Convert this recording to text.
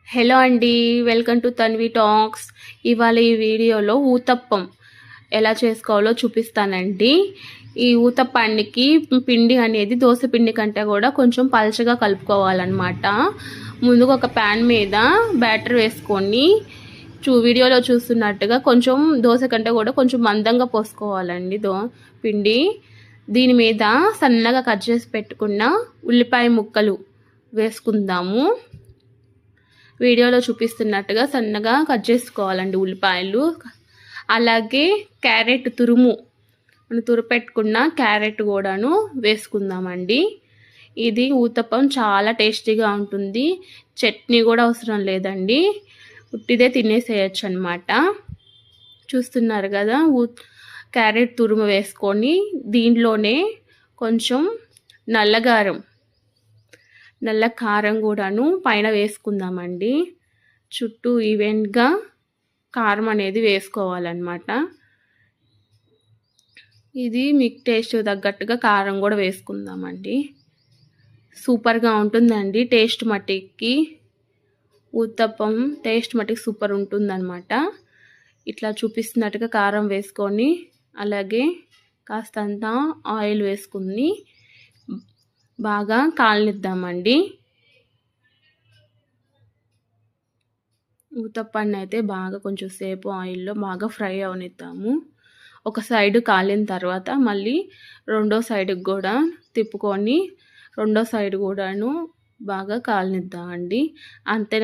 Hello అండి, welcome to Tanvi talks. ఇవాళ ఈ వీడియోలో ఊతప్పం ఎలా చేసుకోవాలో చూపిస్తానండి. ఈ ఊతప్పానికి పిండి అనేది దోశ పిండి కంటే కూడా కొంచెం పలచగా కలుపుకోవాలన్నమాట. ముందుగా ఒక ప్యాన్ మీద బ్యాటర్ వేసుకొని వీడియోలో చూస్తున్నట్టుగా కొంచెం దోశ కంటే కూడా కొంచెం మందంగా పోసుకోవాలండి పిండి. దీని మీద సన్నగా కట్ చేసి పెట్టుకున్న ఉల్లిపాయ ముక్కలు వేసుకుందాము. వీడియోలో చూపిస్తున్నట్టుగా సన్నగా కట్ చేసుకోవాలండి ఉల్లిపాయలు. అలాగే క్యారెట్ మనం తురుపెట్టుకున్న క్యారెట్ కూడాను వేసుకుందామండి. ఇది ఊతప్పం చాలా టేస్టీగా ఉంటుంది. చట్నీ కూడా అవసరం లేదండి, ఉట్టిదే తినేసేయచ్చు అనమాట. చూస్తున్నారు కదా, క్యారెట్ తురుము వేసుకొని దీంట్లోనే కొంచెం నల్ల కారం కూడాను పైన వేసుకుందామండి. చుట్టూ ఈవెన్గా కారం అనేది వేసుకోవాలన్నమాట. ఇది మీకు టేస్ట్ తగ్గట్టుగా కారం కూడా వేసుకుందామండి. సూపర్గా ఉంటుందండి. టేస్ట్ మట్టికి ఊతప్పం టేస్ట్ మట్టికి సూపర్ ఉంటుందన్నమాట. ఇట్లా చూపిస్తున్నట్టుగా కారం వేసుకొని అలాగే కాస్తంత ఆయిల్ వేసుకుని బాగా కాలనిద్దామండి. ఊతప్పాన్ని అయితే బాగా కొంచెం సేపు ఆయిల్లో బాగా ఫ్రై అవనిద్దాము. ఒక సైడ్ కాలిన తర్వాత మళ్ళీ రెండో సైడ్కి కూడా తిప్పుకొని రెండో సైడ్ కూడాను బాగా కాలనిద్దామండి. అంతే.